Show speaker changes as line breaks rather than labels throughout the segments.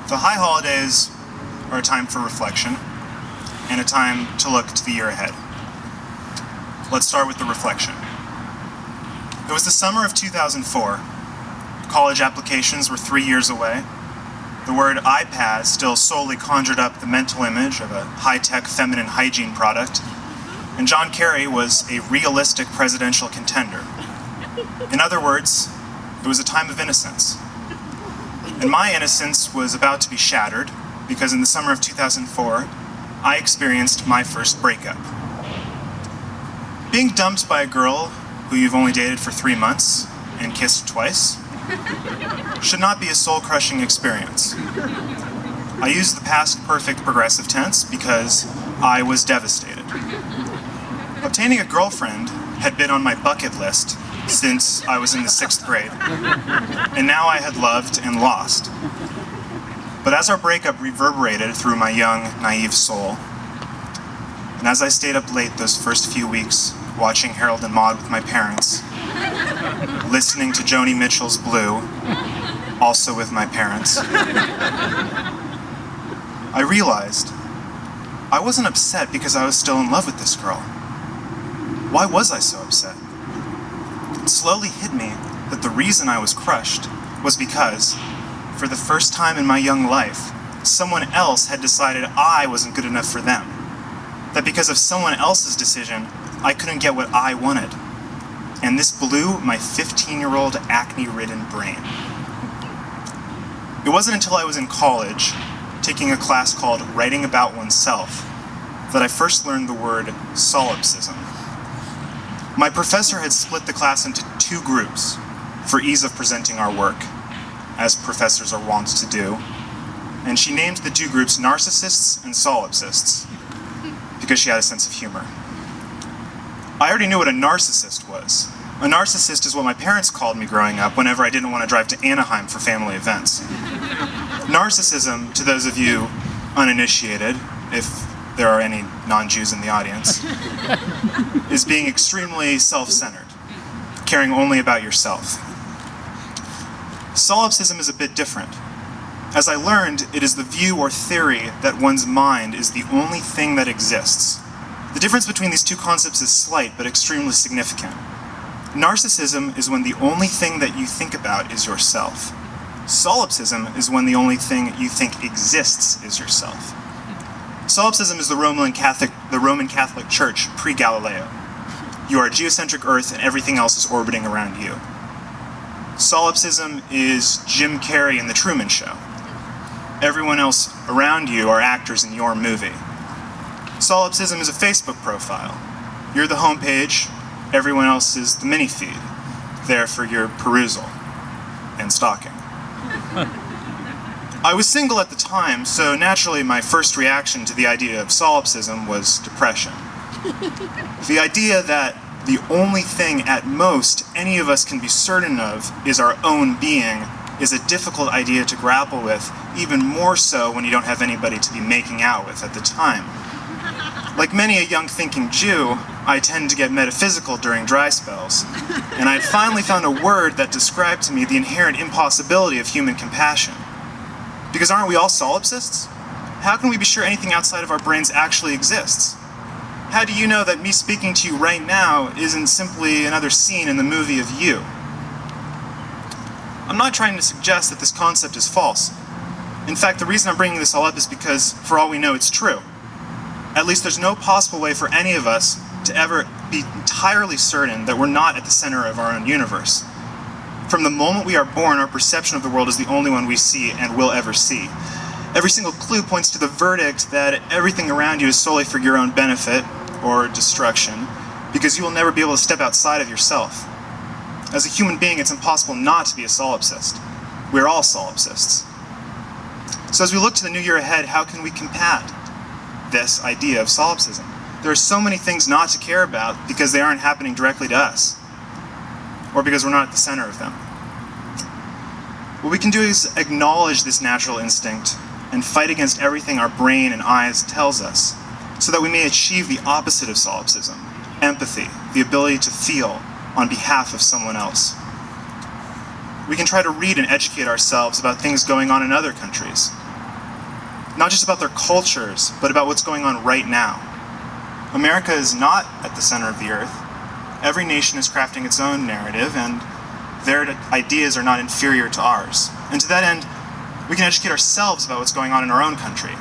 The high holidays are a time for reflection and a time to look to the year ahead. Let's start with the reflection. It was the summer of 2004. College applications were 3 years away. The word iPad still solely conjured up the mental image of a high-tech feminine hygiene product, and John Kerry was a realistic presidential contender. In other words, it was a time of innocence. And my innocence was about to be shattered because in the summer of 2004, I experienced my first breakup. Being dumped by a girl who you've only dated for 3 months and kissed twice should not be a soul-crushing experience. I use the past perfect progressive tense because I was devastated. Obtaining a girlfriend had been on my bucket list since I was in the 6th grade, and now I had loved and lost. But as our breakup reverberated through my young, naive soul, and as I stayed up late those first few weeks watching Harold and Maude with my parents, listening to Joni Mitchell's Blue, also with my parents, I realized I wasn't upset because I was still in love with this girl. Why was I so upset? It slowly hit me that the reason I was crushed was because, for the first time in my young life, someone else had decided I wasn't good enough for them. That because of someone else's decision, I couldn't get what I wanted. And this blew my 15-year-old acne-ridden brain. It wasn't until I was in college, taking a class called Writing About Oneself, that I first learned the word solipsism. My professor had split the class into 2 groups for ease of presenting our work, as professors are wont to do, and she named the 2 groups narcissists and solipsists because she had a sense of humor. I already knew what a narcissist was. A narcissist is what my parents called me growing up whenever I didn't want to drive to Anaheim for family events. Narcissism, to those of you uninitiated, if there are any non-Jews in the audience, is being extremely self-centered, caring only about yourself. Solipsism is a bit different. As I learned, it is the view or theory that one's mind is the only thing that exists. The difference between these 2 concepts is slight, but extremely significant. Narcissism is when the only thing that you think about is yourself. Solipsism is when the only thing you think exists is yourself. Solipsism is the Roman Catholic Church pre-Galileo. You are a geocentric Earth and everything else is orbiting around you. Solipsism is Jim Carrey in The Truman Show. Everyone else around you are actors in your movie. Solipsism is a Facebook profile. You're the homepage, everyone else is the mini-feed, there for your perusal and stalking. I was single at the time, so naturally my first reaction to the idea of solipsism was depression. The idea that the only thing at most any of us can be certain of is our own being is a difficult idea to grapple with, even more so when you don't have anybody to be making out with at the time. Like many a young thinking Jew, I tend to get metaphysical during dry spells, and I had finally found a word that described to me the inherent impossibility of human compassion. Because aren't we all solipsists? How can we be sure anything outside of our brains actually exists? How do you know that me speaking to you right now isn't simply another scene in the movie of you? I'm not trying to suggest that this concept is false. In fact, the reason I'm bringing this all up is because, for all we know, it's true. At least there's no possible way for any of us to ever be entirely certain that we're not at the center of our own universe. From the moment we are born, our perception of the world is the only one we see and will ever see. Every single clue points to the verdict that everything around you is solely for your own benefit, or destruction, because you will never be able to step outside of yourself. As a human being, it's impossible not to be a solipsist. We're all solipsists. So as we look to the new year ahead, how can we combat this idea of solipsism? There are so many things not to care about because they aren't happening directly to us, or because we're not at the center of them. What we can do is acknowledge this natural instinct and fight against everything our brain and eyes tells us, so that we may achieve the opposite of solipsism, empathy, the ability to feel on behalf of someone else. We can try to read and educate ourselves about things going on in other countries, not just about their cultures, but about what's going on right now. America is not at the center of the earth. Every nation is crafting its own narrative, and their ideas are not inferior to ours. And to that end, we can educate ourselves about what's going on in our own country,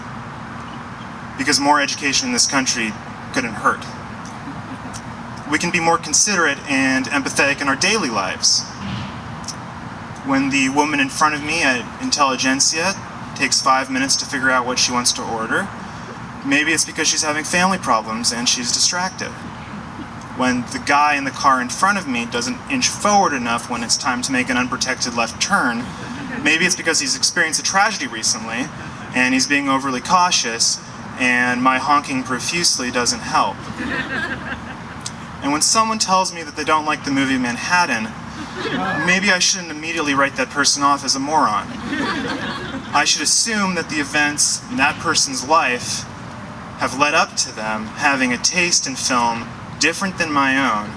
because more education in this country couldn't hurt. We can be more considerate and empathetic in our daily lives. When the woman in front of me at Intelligentsia takes 5 minutes to figure out what she wants to order, maybe it's because she's having family problems and she's distracted. When the guy in the car in front of me doesn't inch forward enough when it's time to make an unprotected left turn, maybe it's because he's experienced a tragedy recently and he's being overly cautious, and my honking profusely doesn't help. And when someone tells me that they don't like the movie Manhattan, maybe I shouldn't immediately write that person off as a moron. I should assume that the events in that person's life have led up to them having a taste in film different than my own,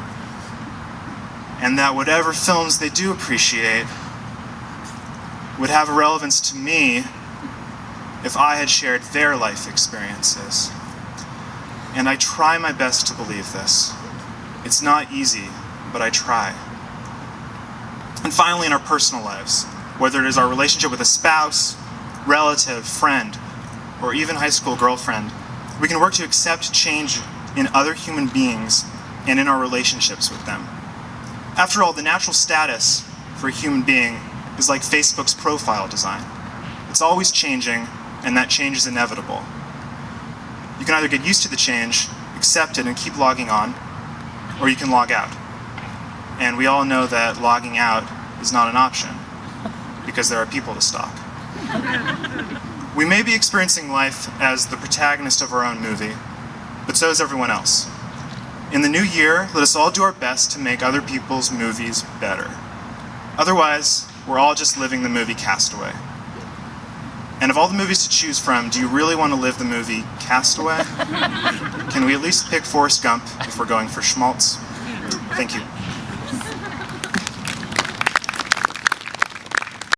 and that whatever films they do appreciate would have a relevance to me if I had shared their life experiences. And I try my best to believe this. It's not easy, but I try. And finally, in our personal lives, whether it is our relationship with a spouse, relative, friend, or even high school girlfriend, we can work to accept change in other human beings and in our relationships with them. After all, the natural status for a human being is like Facebook's profile design. It's always changing, and that change is inevitable. You can either get used to the change, accept it, and keep logging on, or you can log out. And we all know that logging out is not an option, because there are people to stalk. We may be experiencing life as the protagonist of our own movie, but so is everyone else. In the new year, let us all do our best to make other people's movies better. Otherwise, we're all just living the movie Castaway. And of all the movies to choose from, do you really want to live the movie Castaway? Can we at least pick Forrest Gump if we're going for schmaltz? Thank you.